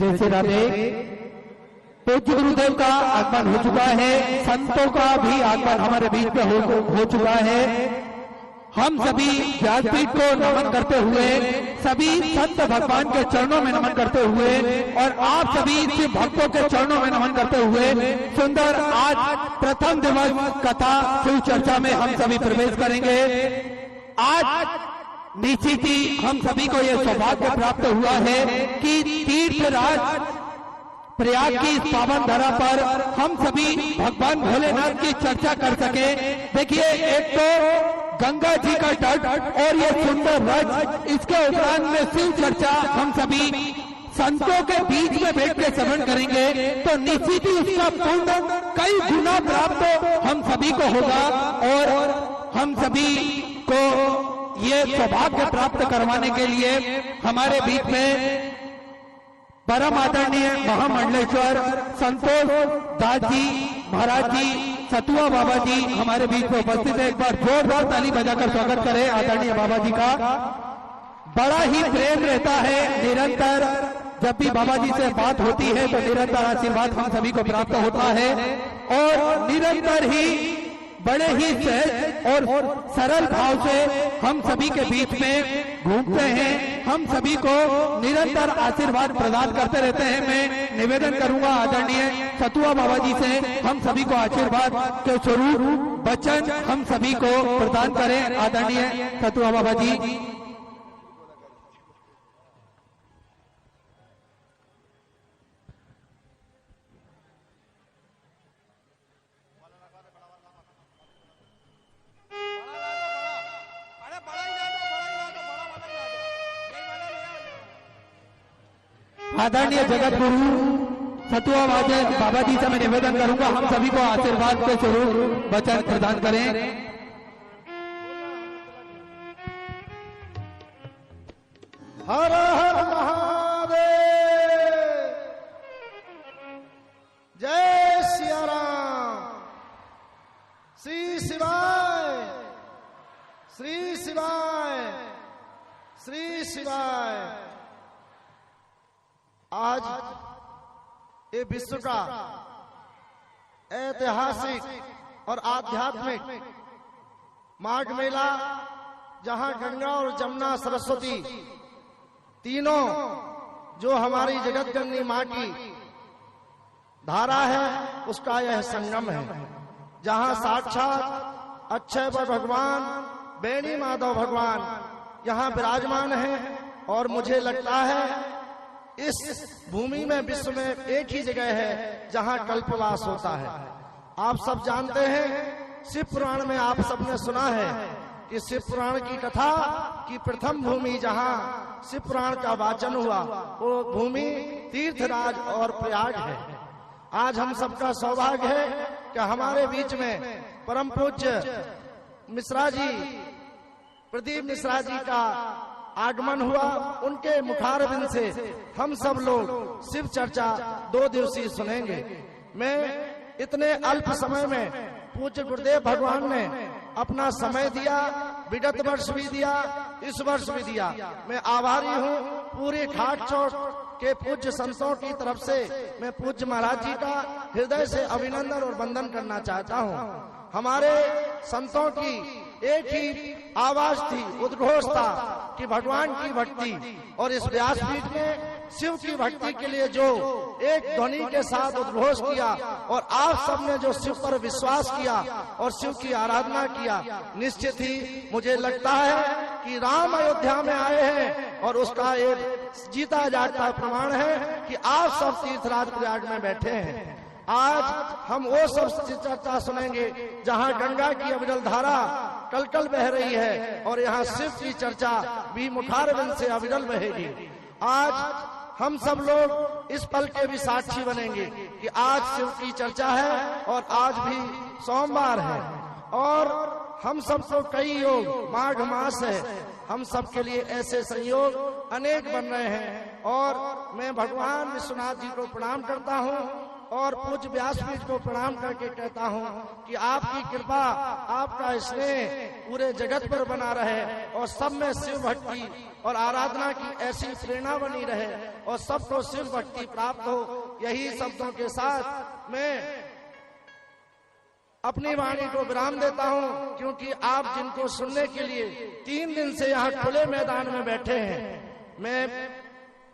जय श्री राधे। पूज्य गुरुदेव का आगमन हो चुका है, संतों का भी आगमन हमारे बीच में हो चुका है। हम सभी व्यासपीठ को नमन करते हुए, सभी संत भगवान के चरणों में नमन करते हुए और आप सभी शिव भक्तों के चरणों में नमन करते हुए सुंदर आज प्रथम दिवस कथा शिव चर्चा में हम सभी प्रवेश करेंगे। आज निश्चित ही हम सभी को यह सौभाग्य प्राप्त हुआ है कि तीर्थराज प्रयाग की इस पावन धरा पर हम सभी भगवान भोलेनाथ की चर्चा कर सके। देखिए, एक तो गंगा जी का तट और ये सुंदर रज, इसके उपरांत में शिव चर्चा हम सभी संतों के बीच में बैठ के श्रवण करेंगे तो निश्चित ही उसका पुण्य कई गुना प्राप्त हम सभी को होगा और हम सभी को ये सौभाग्य प्राप्त करवाने के लिए हमारे बीच में परम आदरणीय महामंडलेश्वर संतोष दास जी महाराज जी सतुआ बाबा जी हमारे बीच में उपस्थित है। एक बार जोरदार ताली बजाकर स्वागत करें आदरणीय बाबा जी का। बड़ा ही प्रेम रहता है, निरंतर जब भी बाबा जी से बात होती है तो निरंतर आशीर्वाद हम सभी को प्राप्त होता है और निरंतर ही बड़े ही सहज और सरल भाव से हम सभी के बीच में घूमते हैं, हम सभी को निरंतर आशीर्वाद प्रदान करते रहते हैं। मैं निवेदन करूंगा आदरणीय सतुआ बाबा जी से हम सभी को आशीर्वाद के स्वरूप वचन हम सभी को प्रदान करें। आदरणीय सतुआ बाबा जी। आदरणीय जगत गुरु सतुआ बाबा जी से मैं निवेदन करूंगा हम सभी को आशीर्वाद के स्वरूप वचन प्रदान करें। हर हर महादेव, जय सिया राम, श्री शिवाय, श्री शिवाय, श्री शिवाय। आज ये विश्व का ऐतिहासिक और आध्यात्मिक माघ मेला, जहां गंगा और जमुना सरस्वती तीनों जो हमारी जगत जननी मां की धारा है उसका यह संगम है, जहां साक्षात अक्षय भगवान बेणी माधव भगवान यहां विराजमान है। और मुझे लगता है इस भूमि में विश्व में एक ही जगह है जहां कल्पवास होता है। आप सब जानते हैं, शिव पुराण में आप सबने सुना है कि शिव पुराण की कथा की प्रथम भूमि जहां शिव पुराण का वाचन हुआ वो भूमि तीर्थराज और प्रयाग है। आज हम सबका सौभाग्य है कि हमारे बीच में परम पूज्य मिश्रा जी, प्रदीप मिश्रा जी का आगमन हुआ। उनके मुखारबिंद से हम सब लोग शिव चर्चा 2 दिवसीय सुनेंगे। मैं इतने अल्प समय में पूज्य गुरुदेव भगवान ने अपना समय दिया, विगत वर्ष भी दिया, इस वर्ष भी दिया। मैं आभारी हूँ पूरे घाट चौक के पूज्य संतों की तरफ से। मैं पूज्य महाराज जी का हृदय से अभिनंदन और वंदन करना चाहता हूँ। हमारे संतों की एक ही आवाज थी, उद्घोष था कि भगवान की भक्ति, और इस व्यासपीठ में शिव की भक्ति के लिए जो एक ध्वनि के साथ उद्घोष किया और आप सबने जो शिव पर विश्वास किया और शिव की आराधना किया, निश्चित ही मुझे लगता है कि राम अयोध्या में आए हैं और उसका एक जीता जागता प्रमाण है कि आप सब तीर्थराज प्रयाग में बैठे हैं। आज हम वो सब चर्चा सुनेंगे जहां गंगा की अविरल धारा कलकल बह रही है और यहाँ शिव की चर्चा भी मुखारबिंद से अविरल बहेगी। आज हम सब लोग इस पल के भी साक्षी बनेंगे कि आज शिव की चर्चा है और आज भी सोमवार है और हम सबको कई योग, माघ मास है, हम सब के लिए ऐसे संयोग अनेक बन रहे हैं। और मैं भगवान विश्वनाथ जी को प्रणाम करता हूँ और पूज्य व्यासपीठ को प्रणाम करके कहता हूँ कि आपकी कृपा, आपका स्नेह पूरे जगत पर बना रहे और सब में शिव भक्ति और आराधना की ऐसी प्रेरणा बनी रहे और सबको शिव भक्ति प्राप्त हो। यही शब्दों के साथ मैं अपनी वाणी को विराम देता हूँ, क्योंकि आप जिनको सुनने के लिए 3 दिन से यहाँ खुले मैदान में बैठे हैं, मैं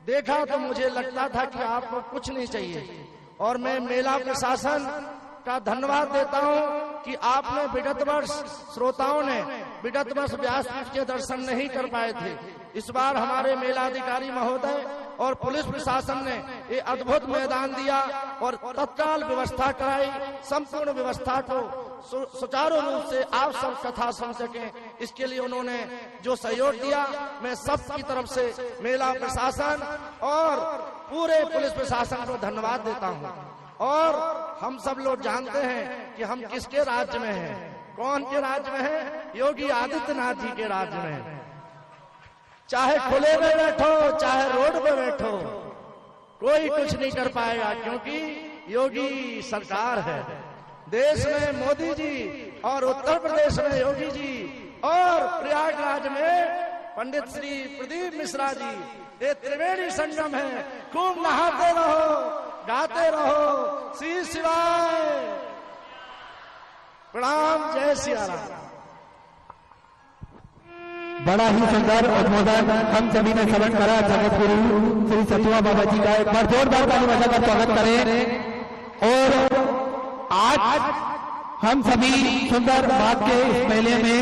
देखा तो मुझे लगता था कि आपको कुछ नहीं चाहिए। और मैं मेला प्रशासन का धन्यवाद देता हूँ कि आपने विगत वर्ष श्रोताओं ने विगत वर्ष व्यासपीठ के दर्शन नहीं कर पाए थे। इस बार हमारे मेलाधिकारी महोदय और पुलिस प्रशासन ने ये अद्भुत मैदान दिया और तत्काल व्यवस्था कराई। संपूर्ण व्यवस्था को सुचारू रूप से आप सब कथा सुन सकें, इसके लिए उन्होंने जो सहयोग दिया, मैं सबकी तरफ से मेला प्रशासन और पूरे पुलिस प्रशासन को धन्यवाद देता हूँ। और हम सब लोग जानते हैं कि हम किसके राज्य में हैं। कौन के राज्य में हैं? योगी आदित्यनाथ जी के राज्य में हैं। चाहे खुले में बैठो, चाहे रोड पे बैठो, कोई कुछ नहीं कर पाएगा, क्योंकि योगी सरकार है। देश में मोदी जी और उत्तर प्रदेश में योगी जी और प्रयागराज में पंडित श्री प्रदीप मिश्रा जी, ये त्रिवेणी संगम है। खूब नहाते रहो, गाते रहो, श्री शिवाय, प्रणाम, जय सिया राम। बड़ा ही सुंदर उद्बोधन हम सभी ने श्रवण करा। जगत गुरु श्री सतुआ बाबा जी का एक बार जोरदार ताली बजाकर स्वागत करें। और आज हम सभी सुंदर बात के इस मेले में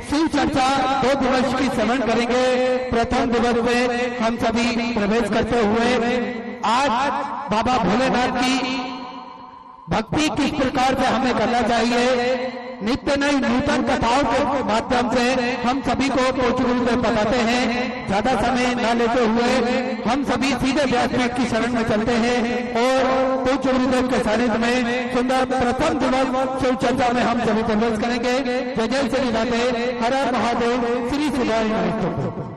शिव चर्चा 2 दिवस की श्रवण करेंगे। प्रथम दिवस में हम सभी प्रवेश करते हुए आज बाबा भोलेनाथ की भक्ति किस प्रकार से हमें करना चाहिए, नित्य नई नूतन कथाओं के माध्यम से हम सभी को पूर्ण रूप से बताते हैं। ज्यादा समय न लेते हुए हम सभी सीधे व्यासपीठ की शरण में चलते हैं और पूज्य गुरुदेव के सानिध्य में सुंदर प्रथम दिवस शिव चर्चा में हम सभी प्रवेश करेंगे। जय जय श्री राधे, हर हर महादेव, श्री शिवाय नमः।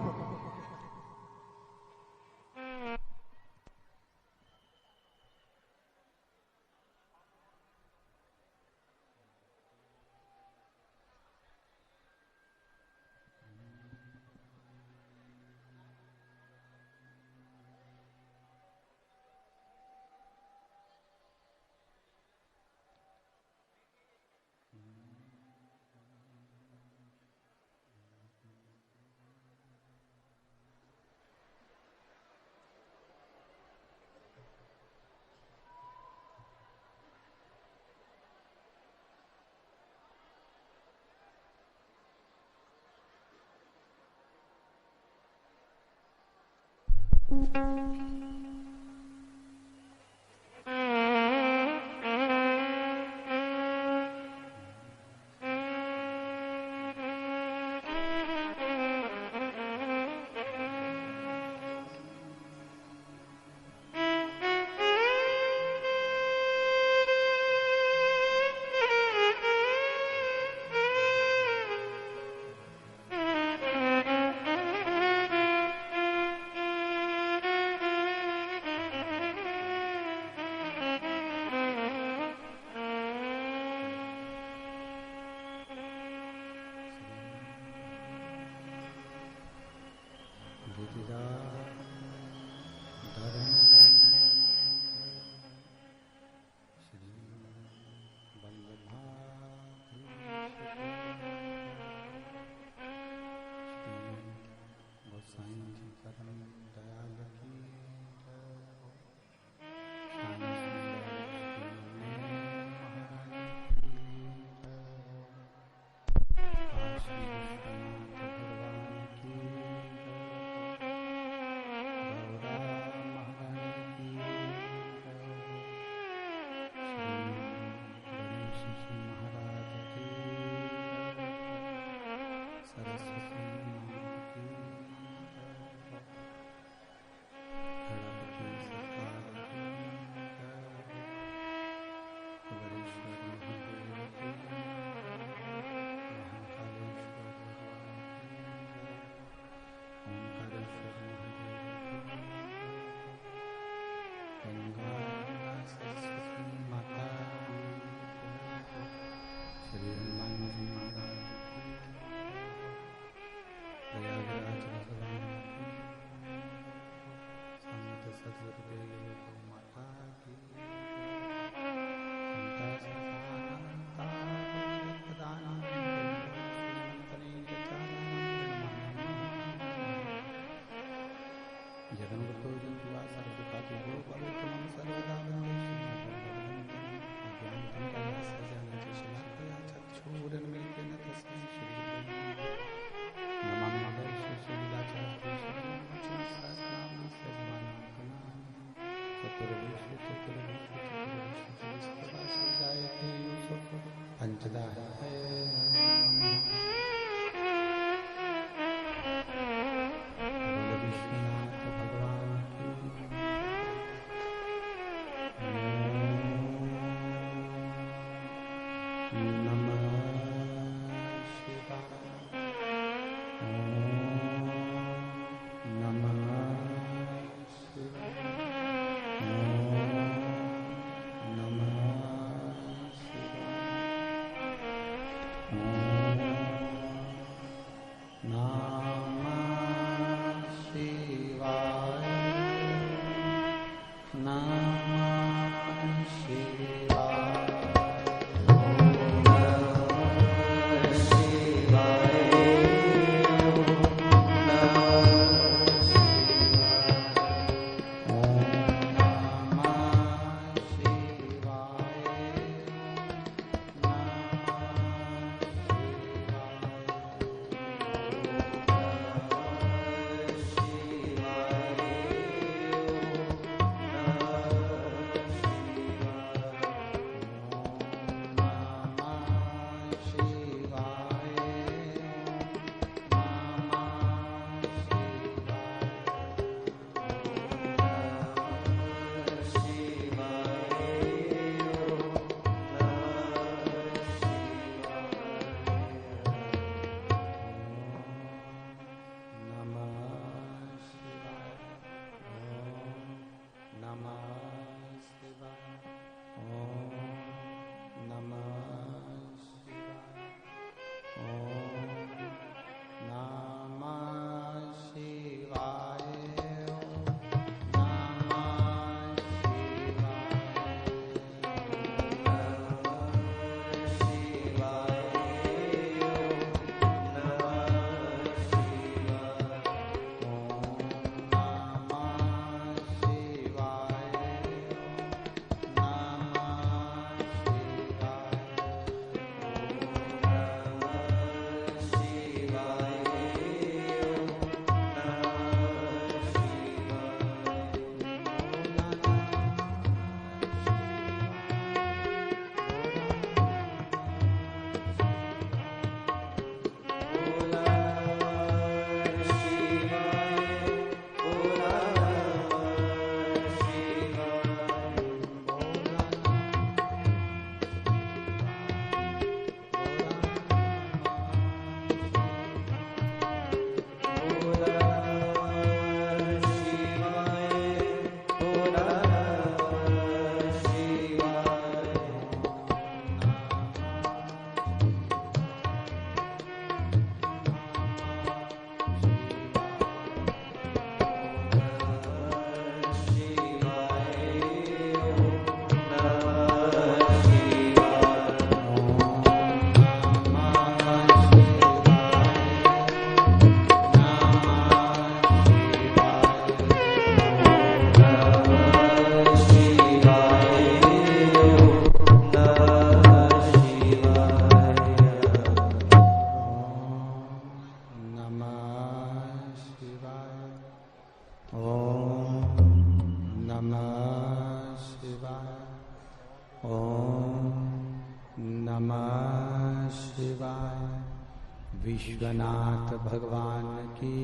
विश्वनाथ भगवान की,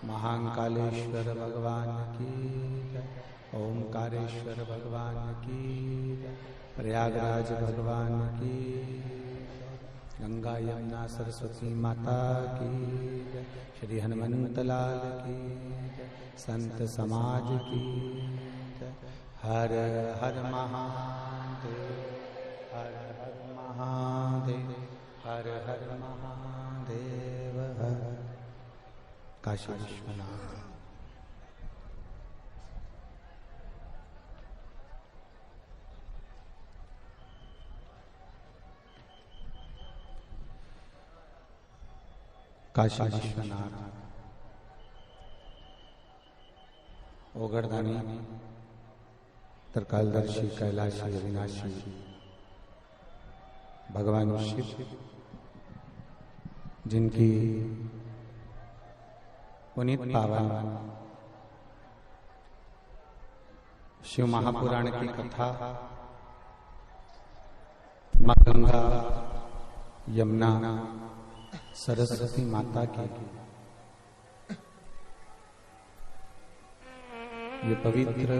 महाकालेश्वर भगवान की, ओमकारेश्वर भगवान की, प्रयागराज भगवान की, गंगा यमुना सरस्वती माता की, श्री हनुमंत लाल की, संत समाज की। हर हर महादेव, हर हर महादेव, हर हर महादेव। काशी विश्वनाथ। काशी विश्वनाथ ओगरदानी त्रिकालदर्शी कैलाशी अविनाशी भगवान शिव, जिनकी पुनीत पावन शिव महापुराण की कथा मां गंगा यमुना सरस्वती माता की ये पवित्र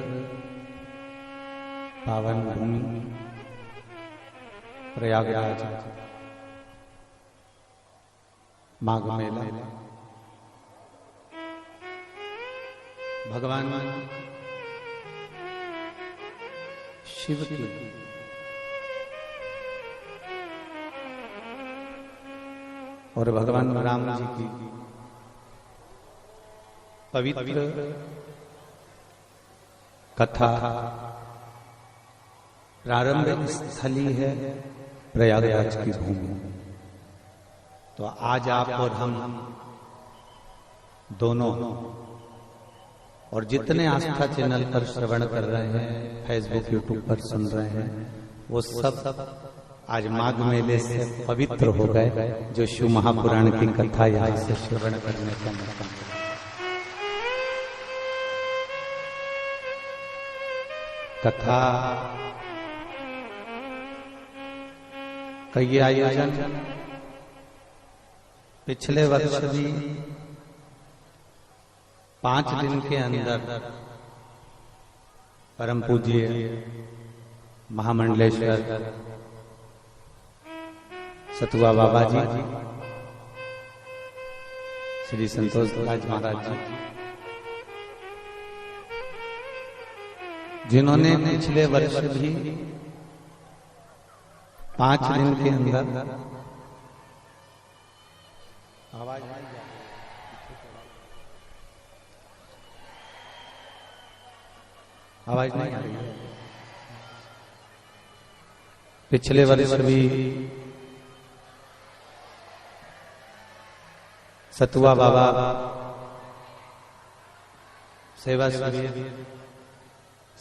पावन भूमि प्रयागराज माघ मेला भगवान शिव की और भगवान राम जी की पवित्र कथा प्रारंभ स्थली है प्रयागराज की भूमि। तो आज आप और हम दोनों और जितने आस्था चैनल पर श्रवण कर रहे हैं, फेसबुक यूट्यूब पर सुन रहे हैं, वो सब आज माघ मेले से पवित्र हो गए, जो शिव महापुराण की कथा यहाँ से श्रवण करने का मौका मिला। कथा कई आयोजन पिछले वर्ष भी 5 दिन के अंदर परम पूज्य महामंडलेश्वर सतुआ बाबा जी, श्री संतोष राज महाराज जी, जिन्होंने पिछले वर्ष भी 5 दिन के अंदर आवाज नहीं आ रही है। पिछले वर्ष भी सतुआ बाबा सेवा शिविर,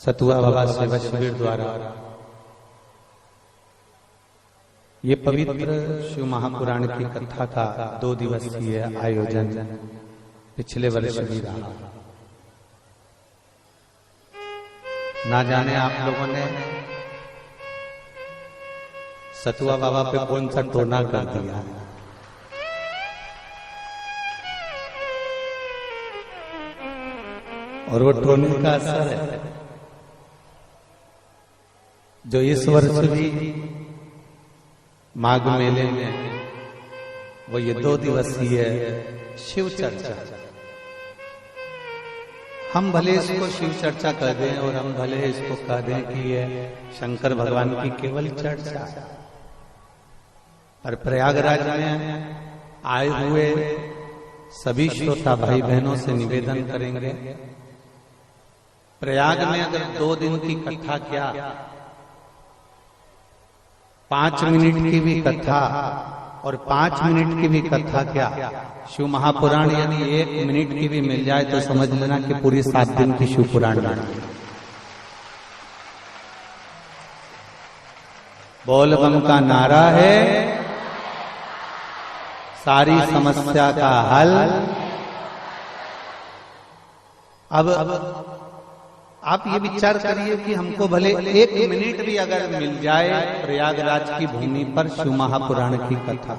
सतुआ बाबा सेवा शिविर द्वारा ये पवित्र शिव महापुराण की कथा का 2 दिवसीय आयोजन पिछले वर्ष भी रहा। ना जाने आप लोगों ने सतुआ बाबा पे कौन सा टोना कर दिया है। और वो टोने का असर है जो इस वर्ष भी माघ मेले में वो ये 2 दिवसीय शिव चर्चा, हम भले इसको शिव चर्चा कह दें और हम भले इसको कह दें कि ये शंकर भगवान की केवल चर्चा है, पर प्रयागराज में आए हुए सभी श्रोता भाई बहनों से निवेदन करेंगे, प्रयाग में अगर 2 दिन की कथा क्या 5 मिनट की भी कथा और 5 मिनट की भी कथा क्या शिव महापुराण यदि 1 मिनट की भी मिल जाए तो समझ लेना कि पूरी 7 दिन की शिव पुराण बन गई। बोल बम का नारा है, सारी समस्या का हल। अब आप ये विचार करिए कि हमको भले 1 मिनट भी अगर मिल जाए प्रयागराज की भूमि पर शिव महापुराण की कथा,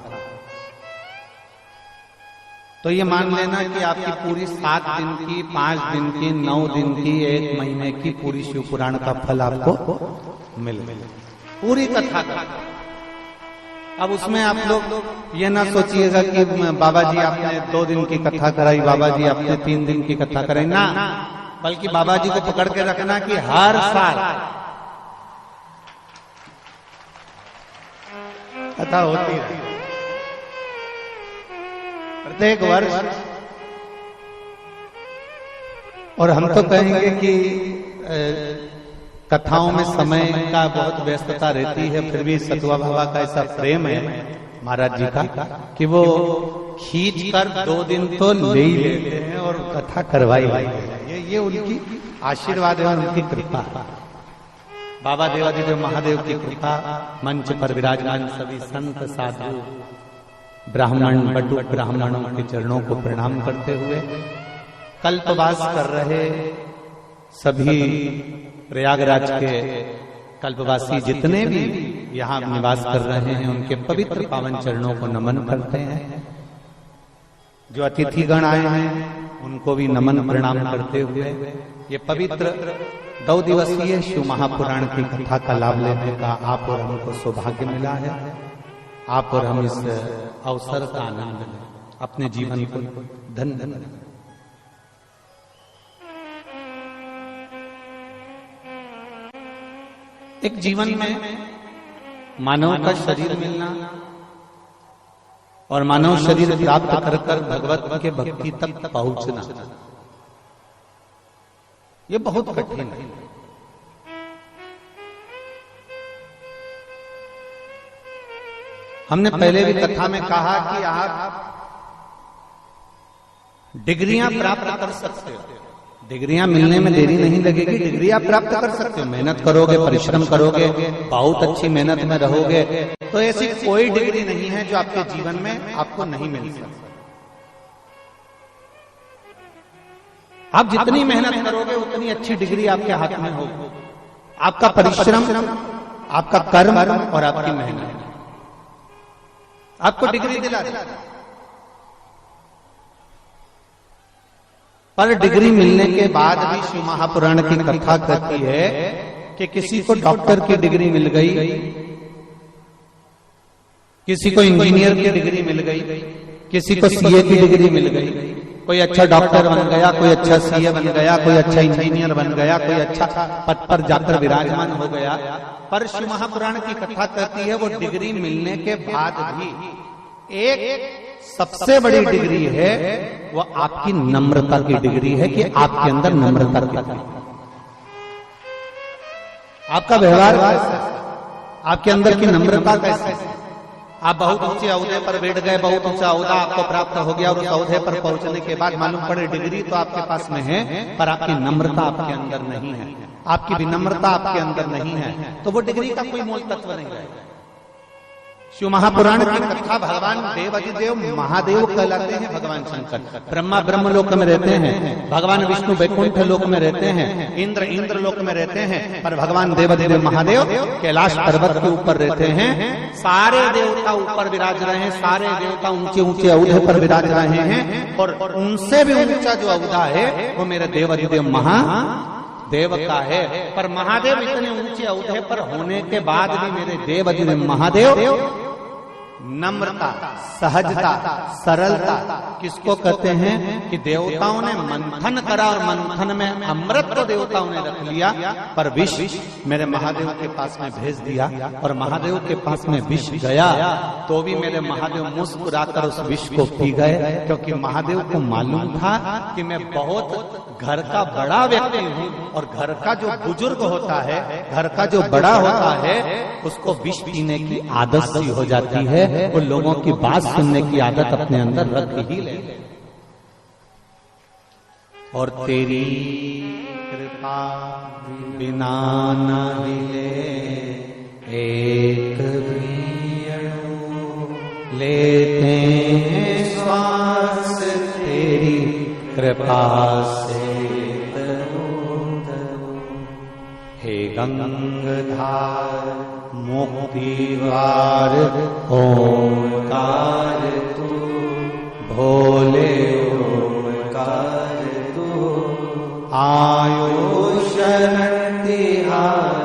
तो ये मान लेना कि आपकी पूरी 7 दिन की, 5 दिन की, 9 दिन की, 1 महीने की पूरी शिव पुराण का फल आपको मिल पूरी कथा का। अब उसमें आप लोग ये ना सोचिएगा कि बाबा जी आपने 2 दिन की कथा कराई, बाबा जी आपने 3 दिन की कथा कराई, ना, बल्कि बाबा जी को पकड़ के रखना कि हर साल कथा होती है, प्रत्येक वर्ष। और हम तो कहेंगे कि कथाओं में समय का बहुत व्यस्तता रहती है, फिर भी सतुआ बाबा का ऐसा प्रेम है महाराज जी का कि वो खींच कर 2 दिन तो ले ही लेते हैं और कथा करवाई। ये उनकी आशीर्वाद है और उनकी कृपा। बाबा देवाधिदेव महादेव की कृपा, मंच पर विराजमान सभी संत साधु ब्राह्मण बटुक ब्राह्मणों के चरणों को प्रणाम करते हुए कल्पवास कर रहे सभी प्रयागराज के कल्पवासी जितने भी यहाँ निवास कर रहे हैं उनके पवित्र पावन चरणों को नमन करते हैं। जो अतिथिगण आए हैं उनको भी नमन प्रणाम करते हुए ये पवित्र 2 दिवसीय शिव महापुराण की कथा का लाभ लेने का आप और हमको सौभाग्य मिला है। आप और हम इस अवसर का आनंद लें, अपने जीवन को धन्य धन्य। एक जीवन में मानव का शरीर मिलना और मानव शरीर प्राप्त कर कर भगवत के भक्ति तक पहुंचना, ये बहुत कठिन है। हमने पहले भी कथा में कहा कि आप डिग्रियां प्राप्त कर सकते हो, डिग्रियां मिलने में देरी नहीं लगेगी, डिग्री आप प्राप्त कर सकते हो। मेहनत करोगे, परिश्रम करोगे, बहुत अच्छी मेहनत में रहोगे तो ऐसी कोई डिग्री नहीं है जो आपके जीवन में आपको नहीं मिल सकती। आप जितनी मेहनत करोगे उतनी अच्छी डिग्री आपके हाथ में होगी। आपका परिश्रम, आपका कर्म और आपकी मेहनत आपको डिग्री दिला देगा। पर डिग्री मिलने के बाद भी शिव महापुराण की कथा कहती है कि किसी को डॉक्टर की डिग्री मिल गई, किसी को इंजीनियर की डिग्री मिल गई, किसी को सीए की डिग्री मिल गई, कोई अच्छा डॉक्टर बन गया, कोई अच्छा सीए बन गया, कोई अच्छा इंजीनियर बन गया, कोई अच्छा पद पर जाकर विराजमान हो गया। पर शिव महापुराण की कथा कहती है वो डिग्री मिलने के बाद भी एक सबसे बड़ी डिग्री है, वो आपकी नम्रता की डिग्री है कि आपके अंदर नम्रता की डिग्री, आपका व्यवहार कैसा है, आपके अंदर की नम्रता कैसे है। आप बहुत ऊंचे औहदे पर बैठ गए, बहुत ऊंचा औहदा आपको प्राप्त हो गया और उस औहदे पर पहुंचने के बाद मालूम पड़े डिग्री तो आपके पास में है पर आपकी नम्रता आपके अंदर नहीं है, आपकी विनम्रता आपके अंदर नहीं है, तो वो डिग्री का कोई मूल तत्व नहीं रहेगा। शिव महापुराण की कथा भगवान देवाधिदेव महादेव कहलाते हैं। भगवान शंकर ब्रह्मा ब्रह्म लोक में रहते हैं, भगवान विष्णु वैकुंठ लोक में रहते हैं, इंद्र इंद्र लोक में रहते हैं, पर भगवान देवाधिदेव महादेव कैलाश पर्वत के ऊपर रहते हैं। सारे देवता ऊपर विराज रहे हैं, सारे देवता ऊंचे ऊंचे औहदे पर विराज रहे हैं और उनसे भी ऊंचा जो औहदा है वो मेरे देवाधिदेव महादेव का है। पर महादेव इतने ऊंचे औहदे पर होने के बाद भी मेरे देवाधिदेव महादेव नम्रता, सहजता, सरलता किसको कहते हैं कि देवताओं ने मंथन करा और मंथन में अमृत को देवताओं ने रख लिया पर विष मेरे महादेव के पास में भेज दिया और महादेव के पास में विष गया तो भी मेरे महादेव मुस्कुराकर उस विष को पी गए, क्योंकि महादेव को मालूम था कि मैं बहुत घर का बड़ा व्यक्ति हूँ और घर का जो बुजुर्ग होता है, घर का जो बड़ा होता है उसको विष पीने की आदत सी हो जाती है, वो लोगों की बात सुनने की आदत अपने अंदर रख ही ले। और तेरी कृपा बिना न हिले एक भी अणु, लेते हैं श्वास तेरी कृपा से। हे गंगाधार मुक्तिवार ओंकार तू, भोले ओंकार तू, आयो शरण तिहार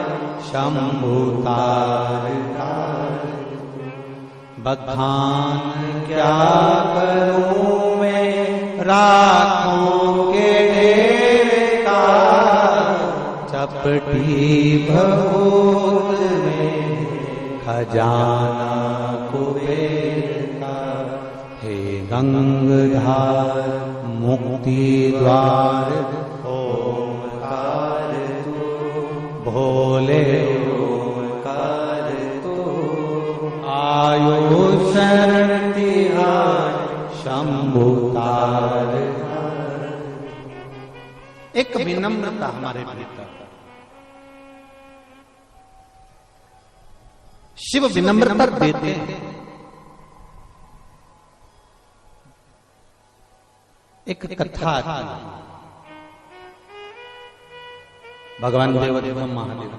शंभुतार बखान क्या करूं मैं राखों के ढेर का, चपटी भगोत में खजाना कुबेर का। हे गंगाधार मुक्ति द्वार ओंकार तू, भोले ओंकार तू, आयो शरण तिहार शंभुतार। एक विनम्रता हमारे भीतर, शिव विनम्रता देते हैं। एक कथा आती है भगवान देवाधिदेव महादेव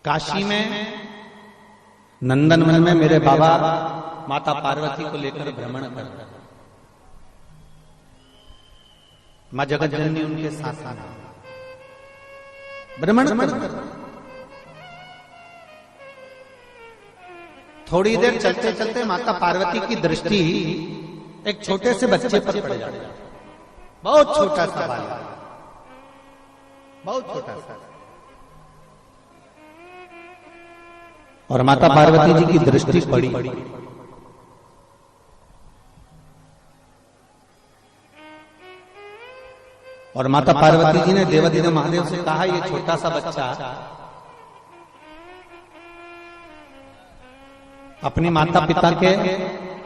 काशी में नंदनवन में मेरे बाबा माता पार्वती को लेकर भ्रमण कर रहे। माँ जगत जननी उनके साथ भ्रमण कर। थोड़ी देर चलते चलते माता पार्वती की दृष्टि एक छोटे से बच्चे पर पड़ जाती है। बहुत छोटा सा बालक, बहुत छोटा सा, और माता पार्वती जी की दृष्टि पड़ी। और माता पार्वती जी ने देवाधिदेव महादेव से कहा, ये छोटा सा बच्चा अपनी माता पिता के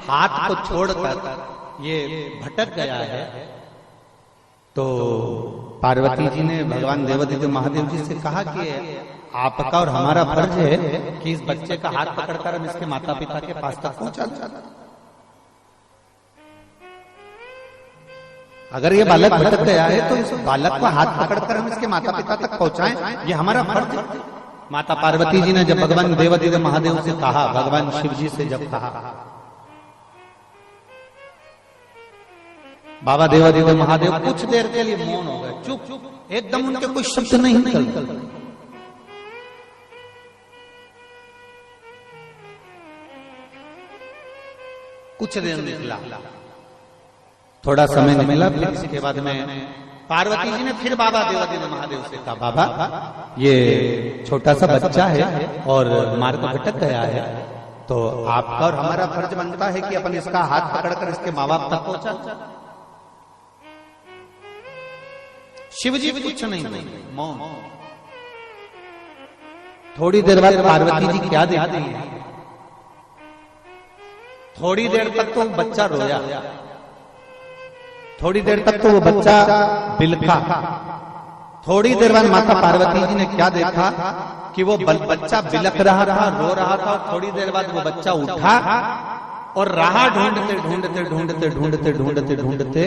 हाथ को छोड़कर ये भटक गया है। तो पार्वती जी ने भगवान देवाधिदेव महादेव जी से कहा कि आपका और हमारा फर्ज है कि इस बच्चे का हाथ पकड़कर हम इसके माता पिता के पास तक पहुंचा दें। अगर ये बालक भटक गया है तो इस बालक को हाथ पकड़कर हम इसके माता पिता तक पहुंचाएं, ये हमारा फर्ज है। माता पार्वती जी ने जब भगवान देवाधिदेव महादेव से कहा, भगवान शिव जी से जब कहा, बाबा देवाधिदेव महादेव कुछ देर के लिए मौन हो गए, चुप, एकदम उनके कोई शब्द नहीं निकलते। कुछ देर निकला, थोड़ा समय निकला, फिर इसके बाद में पार्वती जी ने फिर बाबा देवाधिदेव महादेव से कहा, बाबा ये छोटा सा बच्चा है और मार्ग भटक गया है, तो आपका और हमारा फर्ज बनता है कि अपन इसका हाथ पकड़कर इसके माँ बाप तक पहुंचा। शिव जी कुछ नहीं, मौन। थोड़ी देर बाद पार्वती जी क्या देखती है, थोड़ी देर तक तो बच्चा रोया, थोड़ी देर तक तो वो बच्चा बिलखा। थोड़ी देर बाद माता पार्वती जी ने क्या देखा कि वो बच्चा बिलख रहा था, रो रहा था। थोड़ी देर बाद वो बच्चा उठा और राह ढूंढते ढूंढते ढूंढते ढूंढते ढूंढते ढूंढते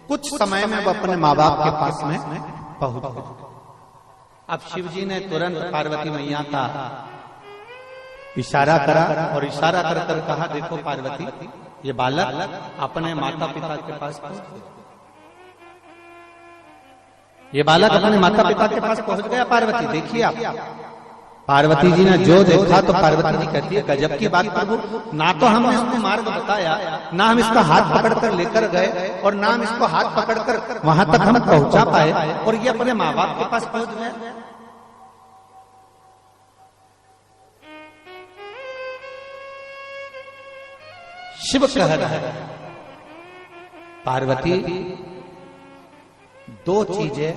कुछ समय में वो अपने माँ बाप के पास में पहुंच गए। अब शिव जी ने तुरंत पार्वती मैया का इशारा करा और इशारा कर कर कहा, देखो पार्वती, ये बालक अपने माता पिता के पास पहुंच गया। ये बालक अपने माता पिता के पास पहुंच गया। पार्वती देखिए आप, पार्वती जी ने जो देखा तो पार्वती जी कहती है, गजब की बात प्रभु, ना तो हमने इसको मार्ग बताया, ना हम इसका हाथ पकड़कर लेकर गए, और ना हम इसको हाथ पकड़कर वहां तक हम पहुंचा पाए, और ये अपने माँ बाप के पास पहुंच गए। शिव कह रहा है, पार्वती दो चीजें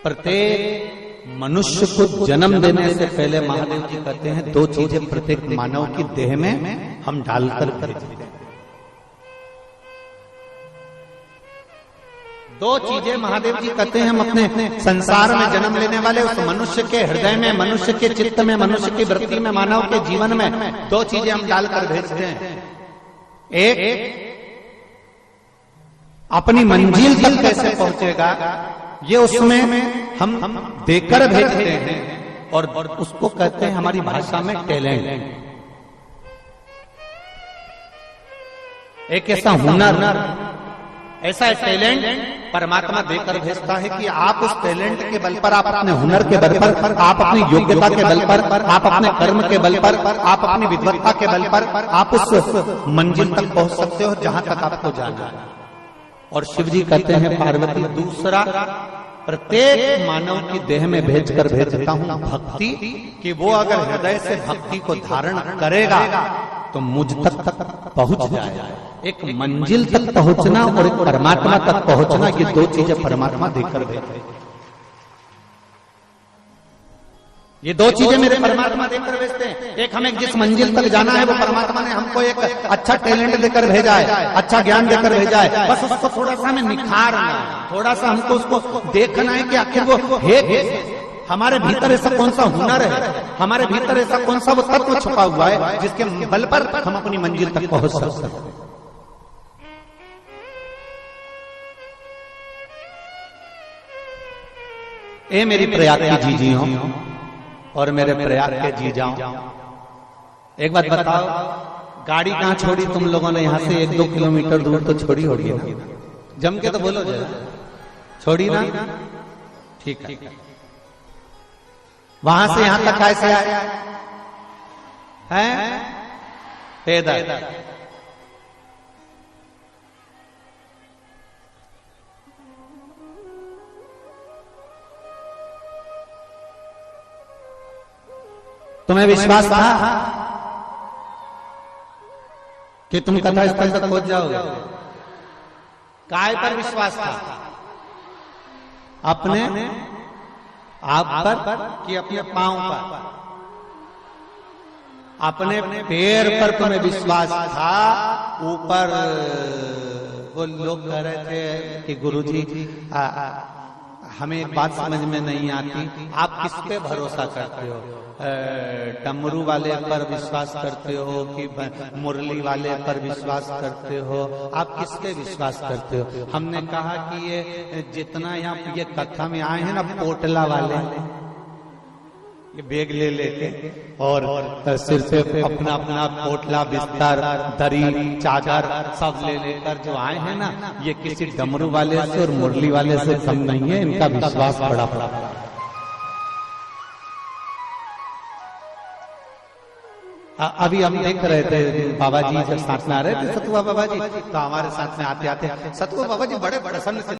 प्रत्येक मनुष्य को जन्म देने से पहले महादेव जी कहते हैं, दो चीजें प्रत्येक मानव की देह में हम डालकर भेजते हैं। दो चीजें महादेव जी कहते हैं हम अपने संसार में जन्म लेने वाले उस मनुष्य के हृदय में, मनुष्य के चित्त में, मनुष्य की वृत्ति में, मानव के जीवन में दो चीजें हम डालकर भेजते हैं। एक, अपनी मंजिल तक कैसे पहुंचेगा ये उसमें हम देकर भेजते हैं, और उसको कहते हैं हमारी भाषा में टैलेंट। एक ऐसा हुनर, ऐसा टैलेंट परमात्मा देकर भेजता है कि आप उस टैलेंट के बल पर, आप अपने हुनर के बल पर, आप अपनी योग्यता के बल पर, आप अपने कर्म के बल पर, आप अपनी विद्वत्ता के बल पर आप उस मंजिल तक पहुंच सकते हो जहां तक आपको जाना है। और शिव जी कहते हैं, पार्वती दूसरा, प्रत्येक मानव की देह में भेजकर भेजता हूं भक्ति, कि वो अगर हृदय से भक्ति को धारण करेगा तो मुझ तक पहुंच जाएगा। एक मंजिल तक पहुंचना और एक परमात्मा तक पहुंचना, ये दो चीजें परमात्मा देकर भेजते। ये दो चीजें मेरे परमात्मा देकर भेजते हैं। एक, हमें जिस मंजिल तक जाना है वो परमात्मा ने हमको एक अच्छा टैलेंट देकर भेजा है, अच्छा ज्ञान देकर भेजा है। बस उसको थोड़ा सा हमें निखारना है, थोड़ा सा हमको उसको देखना है कि आखिर वो है, हमारे भीतर ऐसा कौन सा हुनर है, हमारे भीतर ऐसा कौन सा वो तत्व छुपा हुआ है जिसके बल पर हम अपनी मंजिल तक पहुंच सकते हैं। ए मेरी प्रयाग की जीजियों और मेरे प्रयाग के जी जाओ, एक बात बताओ, गाड़ी कहाँ छोड़ी तुम लोगों ने? यहाँ से 1-2 किलोमीटर दूर तो छोड़ी होगी ना? जम के तो बोलो जरा, छोड़ी ना? ठीक है। वहां से यहां तक कैसे आए हैं? पैदल। तुम्हें विश्वास था कि तुम कथा स्थल तक पहुंच जाओगे? काय पर विश्वास था? अपने आप पर कि अपने पांव पर? अपने पैर पर तुम्हें विश्वास था। ऊपर वो लोग कह रहे थे कि गुरुजी हमें एक बात समझ में नहीं आती, आप किस पे भरोसा करते हो? डमरू वाले पर विश्वास करते हो कि मुरली वाले पर विश्वास करते हो? आप किस पे विश्वास करते हो? हमने कहा कि ये जितना यहाँ ये कथा में आए हैं ना, पोटला वाले ये बैग ले लेके और सिर पे अपना अपना पोटला, बिस्तर, दरी, चादर सब ले लेकर जो आए हैं ना, ये किसी डमरू वाले से और मुरली वाले से कम नहीं है। इनका विश्वास बड़ा। अभी हम देख रहे थे बाबा जी जब साथ में आ रहे थे, सतुआ बाबा जी, तो हमारे साथ में आते आते सतुआ बाबा जी बड़े प्रसन्न थे।